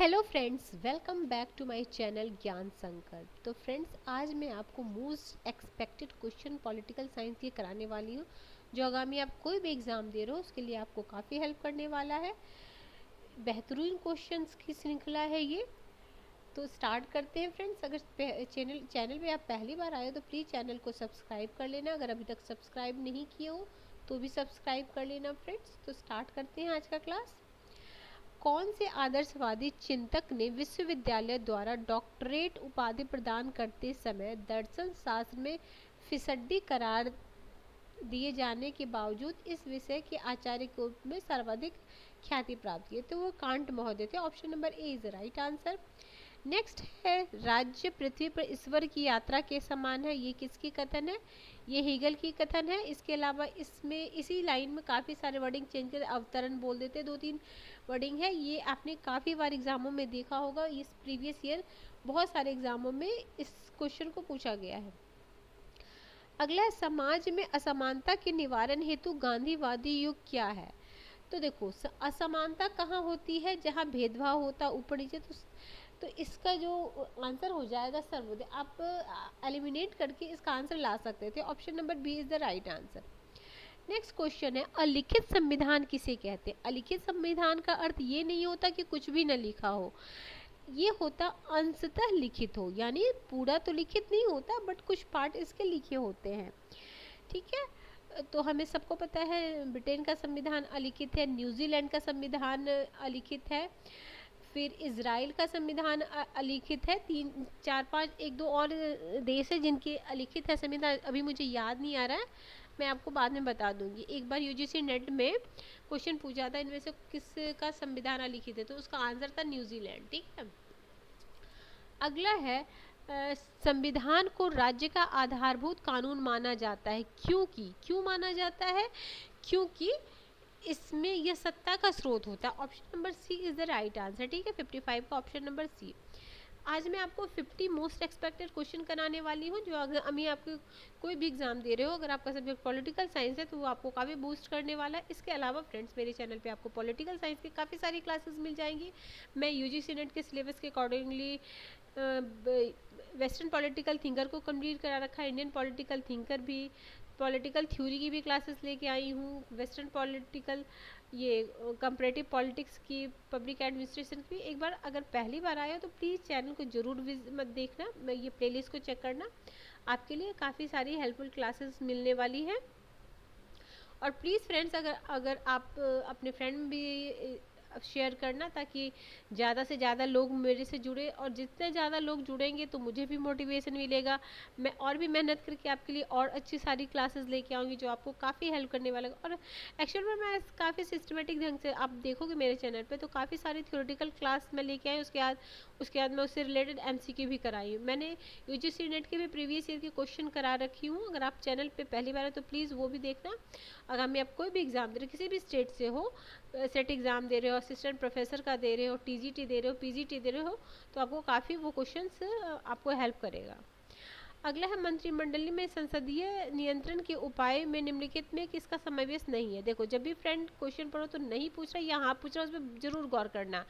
Hello friends, welcome back to my channel Gyan Sankalp. तो friends, आज मैं आपको most expected question political science के कराने वाली हूँ, जो आगामी आप कोई भी एग्ज़ाम दे रहे हो उसके लिए आपको काफ़ी हेल्प करने वाला है। बेहतरीन क्वेश्चंस की श्रृंखला है ये। तो स्टार्ट करते हैं फ्रेंड्स। अगर चैनल पे आप पहली बार आए हो तो प्लीज़ चैनल को सब्सक्राइब कर लेना। अगर अभी तक सब्सक्राइब नहीं किए हो तो भी सब्सक्राइब कर लेना फ्रेंड्स। तो स्टार्ट करते हैं आज का क्लास। कौन से आदर्शवादी चिंतक ने विश्वविद्यालय द्वारा डॉक्टरेट उपाधि प्रदान करते समय दर्शन शास्त्र में फिसड्डी करार दिए जाने के बावजूद इस विषय के आचार्य के रूप में सर्वाधिक ख्याति प्राप्त की? तो वो कांट महोदय थे। Option number A is the right answer. Next है, राज्य पृथ्वी पर ईश्वर की यात्रा के समान है, ये किसकी कथन है? ये हीगल की कथन है। इसके अलावा इसमें इसी लाइन में काफ़ी सारे वर्डिंग चेंज कर अवतरण बोल देते हैं, 2-3 वर्डिंग है। ये आपने काफ़ी बार एग्जामों में देखा होगा। इस प्रीवियस ईयर बहुत सारे एग्जामों में इस क्वेश्चन को पूछा गया है। अगला है, समाज में असमानता के निवारण हेतु गांधीवादी युग क्या है? तो देखो, असमानता कहाँ होती है? जहाँ भेदभाव होता ऊपर नीचे। तो इसका जो आंसर हो जाएगा सर्वोदय। आप एलिमिनेट करके इसका आंसर ला सकते थे। Option number B is the right answer. Next question है, अलिखित संविधान किसे कहते हैं? अलिखित संविधान का अर्थ ये नहीं होता कि कुछ भी न लिखा हो, ये होता अंशतः लिखित हो, यानी पूरा तो लिखित नहीं होता बट कुछ पार्ट इसके लिखे होते हैं। ठीक है, तो हमें सबको पता है ब्रिटेन का संविधान अलिखित है, न्यूजीलैंड का संविधान अलिखित है, फिर इज़राइल का संविधान अलिखित है। 3-4-5 1-2 और देश है जिनके अलिखित है संविधान, अभी मुझे याद नहीं आ रहा है, मैं आपको बाद में बता दूंगी। एक बार यूजीसी नेट में क्वेश्चन पूछा था इनमें से किसका संविधान अलिखित है, तो उसका आंसर था न्यूजीलैंड। ठीक है, अगला है, संविधान को राज्य का आधारभूत कानून माना जाता है क्यों माना जाता है? क्योंकि इसमें यह सत्ता का स्रोत होता है। Option number C is the right answer. ठीक है, 55 का ऑप्शन नंबर सी। आज मैं आपको 50 मोस्ट एक्सपेक्टेड क्वेश्चन कराने वाली हूँ, जो अगर अभी आपको कोई भी एग्जाम दे रहे हो, अगर आपका सब्जेक्ट पॉलिटिकल साइंस है तो वो आपको काफ़ी बूस्ट करने वाला है। इसके अलावा फ्रेंड्स, मेरे चैनल पे आपको पॉलिटिकल साइंस की काफ़ी सारी क्लासेस मिल जाएंगी। मैं यूजीसी नेट के सिलेबस के अकॉर्डिंगली वेस्टर्न पॉलिटिकल थिंकर को कंप्लीट करा रखा है, इंडियन पॉलिटिकल थिंकर भी, पॉलिटिकल थ्योरी की भी क्लासेस लेके आई हूँ, वेस्टर्न पॉलिटिकल, ये कंपैरेटिव पॉलिटिक्स की, पब्लिक एडमिनिस्ट्रेशन की। एक बार अगर पहली बार आया तो प्लीज़ चैनल को ज़रूर मत देखना, मैं ये प्लेलिस्ट को चेक करना, आपके लिए काफ़ी सारी हेल्पफुल क्लासेस मिलने वाली हैं। और प्लीज़ फ्रेंड्स, अगर अगर आप अपने फ्रेंड में भी शेयर करना, ताकि ज़्यादा से ज़्यादा लोग मेरे से जुड़े, और जितने ज़्यादा लोग जुड़ेंगे तो मुझे भी मोटिवेशन मिलेगा, मैं और भी मेहनत करके आपके लिए और अच्छी सारी क्लासेस लेके आऊँगी जो आपको काफ़ी हेल्प करने वाला। और एक्चुअल में मैं काफ़ी सिस्टमेटिक ढंग से, आप देखोगे मेरे चैनल पे तो काफ़ी सारी थ्योरेटिकल क्लास मैं लेके आई, उसके बाद मैं उससे रिलेटेड एमसीक्यू भी कराई हूँ। मैंने यूजीसी नेट के भी प्रीवियस ईयर के क्वेश्चन करा रखी हूँ। अगर आप चैनल पे पहली बार है तो प्लीज़ वो भी देखना। अगर मैं आप कोई भी एग्ज़ाम दे रहे हो, किसी भी स्टेट से हो, सेट एग्ज़ाम दे रहे हो, असिस्टेंट प्रोफेसर का दे रहे हो, टीजीटी दे रहे हो, पीजीटी दे रहे हो, तो आपको काफ़ी वो क्वेश्चंस आपको हेल्प करेगा। अगला है, मंत्रिमंडल में संसदीय नियंत्रण के उपाय में निम्नलिखित में किसका समावेश नहीं है? देखो, जब भी फ्रेंड क्वेश्चन पढ़ो तो नहीं पूछ रहा, यहाँ पूछ रहा, उस पर जरूर गौर करना।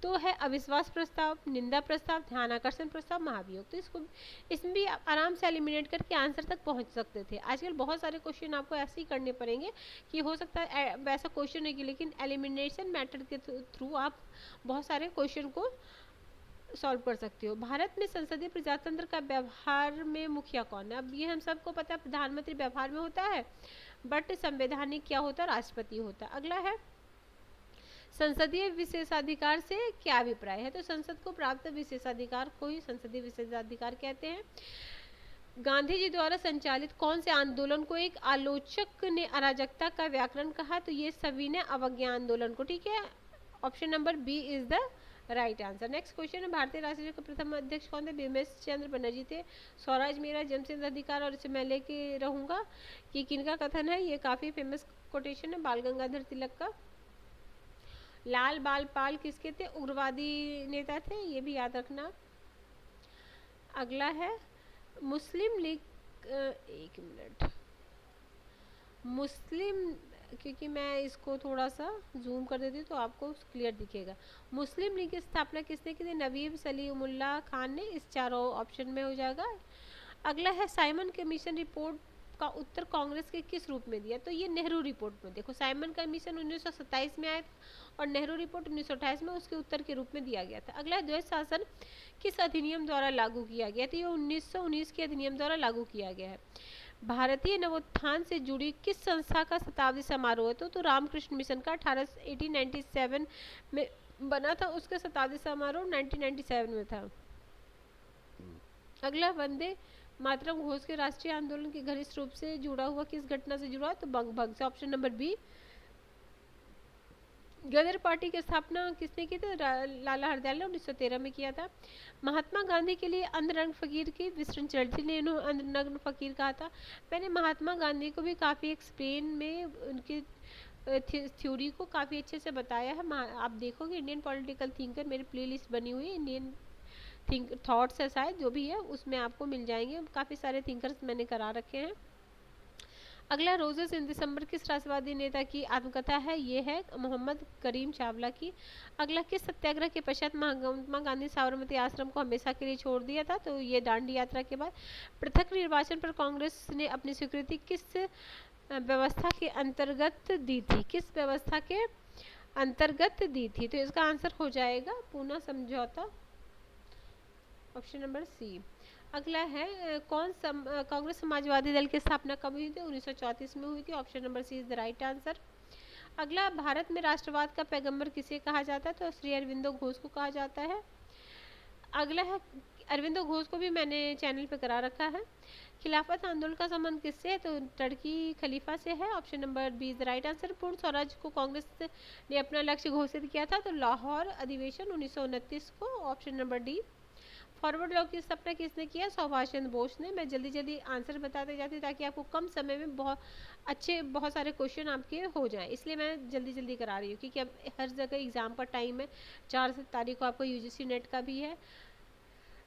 तो है अविश्वास प्रस्ताव, निंदा प्रस्ताव, ध्यान आकर्षण प्रस्ताव, महाभियोग। तो इसमें भी आप आराम से एलिमिनेट करके आंसर तक पहुंच सकते थे। आजकल बहुत सारे क्वेश्चन आपको ऐसे ही करने पड़ेंगे कि हो सकता है वैसा क्वेश्चन है कि, लेकिन एलिमिनेशन मेथड के थ्रू आप बहुत सारे क्वेश्चन को सॉल्व कर सकते हो। भारत में संसदीय प्रजातंत्र का व्यवहार में मुखिया कौन है? अब ये हम सबको पता है, प्रधानमंत्री व्यवहार में होता है, बट संवैधानिक क्या होता है? राष्ट्रपति होता है। अगला है, संसदीय विशेषाधिकार से क्या अभिप्राय है? तो संसद को प्राप्त विशेषाधिकार को ही संसदीय विशेषाधिकार कहते हैं। गांधी जी द्वारा संचालित कौन से आंदोलन को एक आलोचक ने अराजकता का व्याकरण कहा? तो ये सविनय अवज्ञा आंदोलन को। ठीक है, option number B is the right answer. Next question है, भारतीय राष्ट्रीय के प्रथम अध्यक्ष कौन थे? बिमलेश चंद्र बनर्जी थे। स्वराज मेरा जमशेद अधिकार और इसे मैं लेके रहूंगा, ये किनका कथन है? ये काफी फेमस कोटेशन है, बाल गंगाधर तिलक का। लाल बाल पाल किसके थे? उग्रवादी नेता थे, ये भी याद रखना। अगला है, मुस्लिम लीग, एक मिनट, मुस्लिम क्योंकि मैं इसको थोड़ा सा जूम कर देती हूँ तो आपको क्लियर दिखेगा। मुस्लिम लीग की स्थापना किसने की थी? नवीब सलीमुल्लाह खान ने। इस चारों ऑप्शन में हो जाएगा। अगला है साइमन कमीशन रिपोर्ट का उत्तर कांग्रेस के किस रूप में दिया? तो ये नेहरू रिपोर्ट में। देखो, साइमन कमीशन 1927 में आया था और नेहरू रिपोर्ट 1928 में उसके उत्तर के रूप में दिया गया था। अगला है द्वैध शासन किस अधिनियम द्वारा लागू किया गया? तो ये 1919 के अधिनियम द्वारा लागू किया गया है। भारतीय नवोत्थान से जुड़ी किस संस्था का शताब्दी समारोह है? तो रामकृष्ण मिशन का 1897 में बना था, उसका शताब्दी समारोह 1997 में था। अगला, वंदे मातरम घोष के राष्ट्रीय आंदोलन के घनिष्ठ रूप से जुड़ा हुआ किस घटना से जुड़ा? तो बंग भंग से। Option number B. Ghadar party की स्थापना किसने की थी? लाला हरदयाल ने 1913 में किया था। महात्मा गांधी के लिए अंधनग्न फकीर की विस्तृत चर्चा, इसलिए इन्होंने अंधनग्न फकीर कहा था। मैंने महात्मा गांधी को भी काफ़ी एक्सप्लेन में उनकी थ्योरी को काफ़ी अच्छे से बताया है। आप देखोगे इंडियन पॉलिटिकल थिंकर, मेरी प्लेलिस्ट बनी हुई है इंडियन थिंक थॉट्स है शायद, जो भी है उसमें आपको मिल जाएंगे। काफ़ी सारे थिंकर्स मैंने करा रखे हैं। अगला, रोजेस इन दिसंबर किस राष्ट्रवादी नेता की आत्मकथा है? ये है मोहम्मद करीम चावला की। अगला, किस सत्याग्रह के पश्चात महात्मा गांधी साबरमती आश्रम को हमेशा के लिए छोड़ दिया था? तो ये दांडी यात्रा के बाद। पृथक निर्वाचन पर कांग्रेस ने अपनी स्वीकृति किस व्यवस्था के अंतर्गत दी थी? किस व्यवस्था के अंतर्गत दी थी? तो इसका आंसर हो जाएगा पूना समझौता, ऑप्शन नंबर सी। अगला है कांग्रेस समाजवादी दल की स्थापना कब हुई थी? 1934 में हुई थी। Option number C is the right answer. अगला, भारत में राष्ट्रवाद का पैगंबर किसे कहा जाता है? तो श्री अरविंदो घोष को कहा जाता है। अगला है, अरविंदो घोष को भी मैंने चैनल पे करा रखा है। खिलाफत आंदोलन का संबंध किससे है? तो टर्की खलीफा से है। Option number B is the right answer. पूर्ण स्वराज को कांग्रेस ने अपना लक्ष्य घोषित किया था, तो लाहौर अधिवेशन 1929 को। Option number D. Forward law की स्थापना किसने किया? सुभाष चंद्र बोस ने। मैं जल्दी जल्दी आंसर बताते जाती हूँ ताकि आपको कम समय में बहुत सारे क्वेश्चन आपके हो जाएं, इसलिए मैं जल्दी जल्दी करा रही हूँ क्योंकि अब हर जगह एग्जाम का टाइम है। 4 तारीख को आपको यूजीसी नेट का भी है।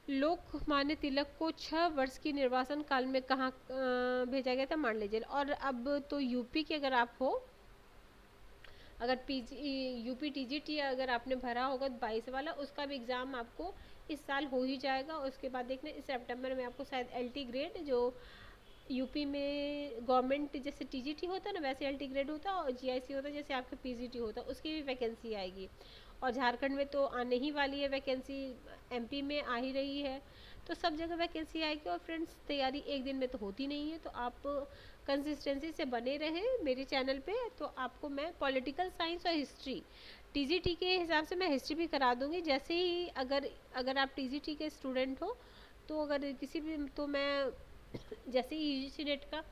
लोकमान्य तिलक को 6 वर्ष की निर्वासन काल में कहाँ भेजा गया था? मांडले जेल। और अब तो यूपी के अगर आप हो, अगर यूपी टीजीटी अगर आपने भरा होगा 22 वाला, उसका भी एग्ज़ाम आपको इस साल हो ही जाएगा। उसके बाद देखना इस सितंबर में आपको शायद एलटी ग्रेड, जो यूपी में गवर्नमेंट जैसे टीजीटी होता है ना वैसे एलटी ग्रेड होता है, और जीआईसी होता है जैसे आपके पीजीटी होता है, उसकी भी वैकेंसी आएगी। और झारखंड में तो आने ही वाली है वैकेंसी, एमपी में आ ही रही है, तो सब जगह वैकेंसी आएगी। और फ्रेंड्स, तैयारी एक दिन में तो होती नहीं है, तो आप कंसिस्टेंसी से बने रहें मेरे चैनल पे। तो आपको मैं पॉलिटिकल साइंस और हिस्ट्री, टीजीटी के हिसाब से मैं हिस्ट्री भी करा दूंगी। जैसे ही अगर आप टीजीटी के स्टूडेंट हो तो अगर किसी भी, तो मैं जैसे ही यूजीसी नेट का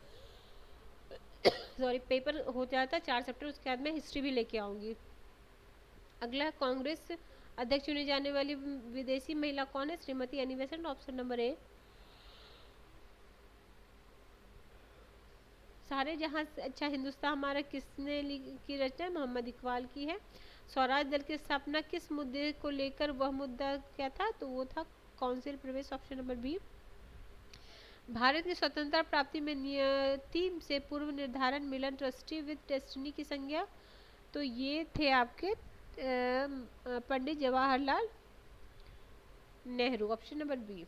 पेपर हो जाता है 4 सितंबर, उसके बाद मैं हिस्ट्री भी लेके आऊँगी। अगला, कांग्रेस अध्यक्ष चुनी जाने वाली विदेशी महिला कौन है? Shrimati Annie Besant. Option number A. सारे जहां से अच्छा हिंदुस्तान हमारा किसने की रचना है? मोहम्मद इकबाल की है। स्वराज दल की स्थापना किस मुद्दे को लेकर, वह मुद्दा क्या था? तो वो था काउंसिल प्रवेश। Option number B. भारत की स्वतंत्रता प्राप्ति में नियति से पूर्व निर्धारण मिलन ट्रस्टी विद डेस्टिनी की संज्ञा, तो ये थे आपके Pandit Jawaharlal Nehru. Option number B.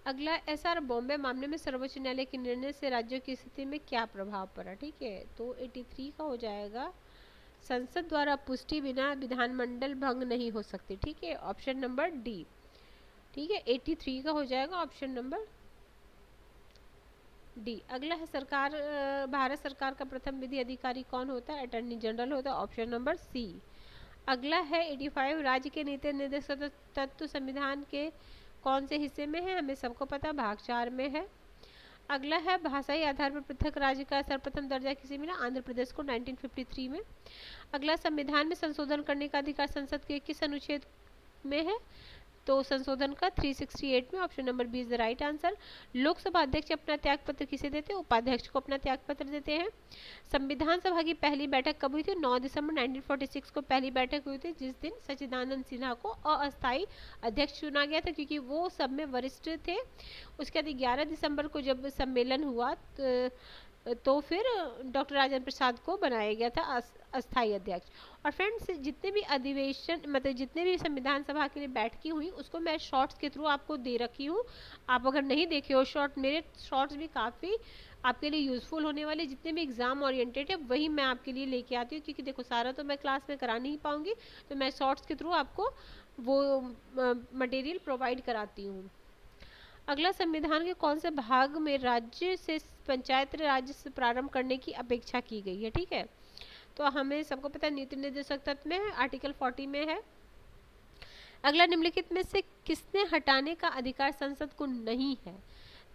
अगला, एसआर बॉम्बे मामले में सर्वोच्च न्यायालय के निर्णय से राज्यों की स्थिति में क्या प्रभाव पड़ा? ठीक है, तो 83 का हो जाएगा। संसद द्वारा पुष्टि बिना विधानमंडल भंग नहीं हो सकती। ठीक है, ऑप्शन नंबर डी। ठीक है, 83 का हो जाएगा ऑप्शन नंबर डी। अगला है भारत सरकार का प्रथम विधि अधिकारी कौन होता है? अटॉर्नी जनरल होता है। Option number C. अगला है 85 राज्य के नीति निर्देशक तत्व संविधान के कौन से हिस्से में है? हमें सबको पता, भाग 4 में है। अगला है, भाषाई आधार पर पृथक राज्य का सर्वप्रथम दर्जा किसे मिला? आंध्र प्रदेश को 1953 में। अगला, संविधान में संशोधन करने का अधिकार संसद के किस अनुच्छेद में है? तो संशोधन का 368 में। Option number B is the right answer. Lok Sabha अध्यक्ष अपना त्यागपत्र किसे देते हैं? उपाध्यक्ष को अपना त्यागपत्र देते हैं। संविधान सभा की पहली बैठक कब हुई थी? 9 दिसंबर 1946 को पहली बैठक हुई थी, जिस दिन सच्चिदानंद सिन्हा को अस्थायी अध्यक्ष चुना गया था क्योंकि वो सब में वरिष्ठ थे। उसके बाद 11 दिसंबर को जब सम्मेलन हुआ तो फिर डॉक्टर राजेंद्र प्रसाद को बनाया गया था अस्थायी अध्यक्ष। और फ्रेंड्स, जितने भी अधिवेशन मतलब जितने भी संविधान सभा के लिए बैठकी हुई उसको मैं शॉर्ट्स के थ्रू आपको दे रखी हूँ। आप अगर नहीं देखे हो शॉर्ट, मेरे शॉर्ट्स भी काफ़ी आपके लिए यूज़फुल होने वाले, जितने भी एग्ज़ाम ओरिएंटेड है वही मैं आपके लिए लेके आती हूँ, क्योंकि देखो सारा तो मैं क्लास में करा नहीं पाऊँगी, तो मैं शॉर्ट्स के थ्रू आपको वो मटेरियल प्रोवाइड कराती हूँ। अगला, संविधान के कौन से भाग में राज्य से पंचायत राज्य से प्रारंभ करने की अपेक्षा की गई है? ठीक है, तो हमें सबको पता है नीति निर्देशक तत्व में है, आर्टिकल 40 में है। अगला, निम्नलिखित में से किसने हटाने का अधिकार संसद को नहीं है?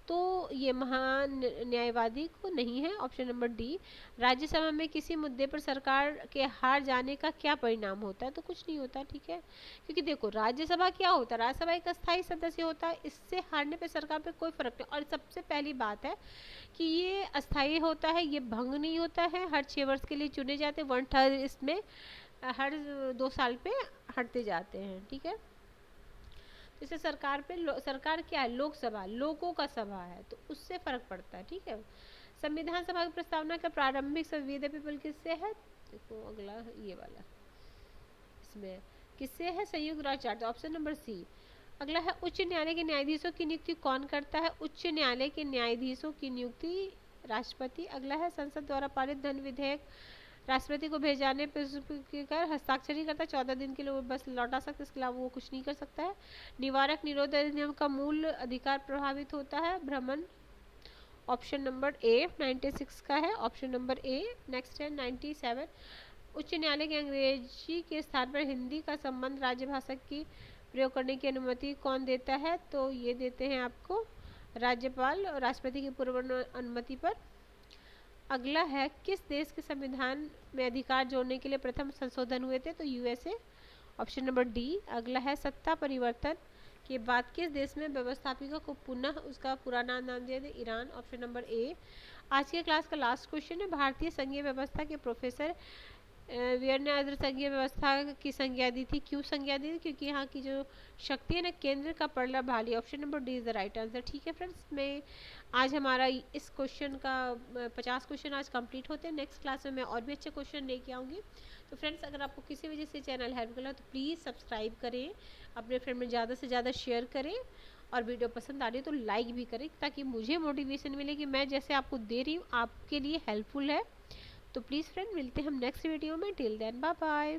तो ये महान न्यायवादी को नहीं है, ऑप्शन नंबर डी। राज्यसभा में किसी मुद्दे पर सरकार के हार जाने का क्या परिणाम होता है? तो कुछ नहीं होता, ठीक है, क्योंकि देखो राज्यसभा क्या होता है, राज्यसभा एक अस्थायी सदस्य होता है, इससे हारने पे सरकार पे कोई फर्क नहीं। और सबसे पहली बात है कि ये अस्थायी होता है, ये भंग नहीं होता है, हर 6 वर्ष के लिए चुने जाते हैं, 1/3 इसमें हर 2 साल पे हटते जाते हैं, ठीक है। जैसे सरकार पे सरकार क्या है, लोकसभा, लोगों का सभा है, तो उससे फर्क पड़ता है, ठीक है। संविधान सभा की प्रस्तावना का प्रारंभिक संविदा पीपल किससे है? देखो अगला ये वाला, इसमें किससे है? संयुक्त राज्य चार्टर, ऑप्शन नंबर सी। अगला है, उच्च न्यायालय के न्यायाधीशों की नियुक्ति कौन करता है? उच्च न्यायालय के न्यायाधीशों की नियुक्ति राष्ट्रपति। अगला है, संसद द्वारा पारित धन विधेयक राष्ट्रपति को भेजाने पर हस्ताक्षर ही करता है, 14 दिन के लिए वो बस लौटा सकते, इसके अलावा वो कुछ नहीं कर सकता है। निवारक निरोध अधिनियम का मूल अधिकार प्रभावित होता है, भ्रमण, ऑप्शन नंबर ए 96 का है, ऑप्शन नंबर ए। नेक्स्ट है 97, उच्च न्यायालय के अंग्रेजी के स्थान पर हिंदी का संबंध राज्य भाषा की प्रयोग करने की अनुमति कौन देता है? तो ये देते हैं आपको राज्यपाल, राष्ट्रपति की पूर्व अनुमति पर। अगला है, किस देश के संविधान में अधिकार जोड़ने के लिए प्रथम संशोधन हुए थे? तो यूएसए, ऑप्शन नंबर डी। अगला है, सत्ता परिवर्तन के बाद किस देश में व्यवस्थापिका को पुनः उसका पुराना नाम दिया था? Iran, option number A. आज के क्लास का लास्ट क्वेश्चन है, भारतीय संघीय व्यवस्था के प्रोफेसर वियर ने अग्र संघीय व्यवस्था की संज्ञा दी थी, क्यों संज्ञा दी थी? क्योंकि यहाँ की जो शक्ति है ना, केंद्र का पड़ला भाली, option number D is the right answer, ठीक है फ्रेंड्स। मैं आज हमारा इस क्वेश्चन का 50 क्वेश्चन आज कंप्लीट होते हैं, नेक्स्ट क्लास में मैं और भी अच्छे क्वेश्चन लेके आऊँगी। तो फ्रेंड्स, अगर आपको किसी वजह से चैनल हेल्प करा तो प्लीज़ सब्सक्राइब करें, अपने फ्रेंड में ज़्यादा से ज़्यादा शेयर करें, और वीडियो पसंद आ रही है तो लाइक भी करें, ताकि मुझे मोटिवेशन मिले कि मैं जैसे आपको दे रही हूँ आपके लिए हेल्पफुल है। तो प्लीज़ फ्रेंड, मिलते हैं हम नेक्स्ट वीडियो में, टिल देन बाय बाय।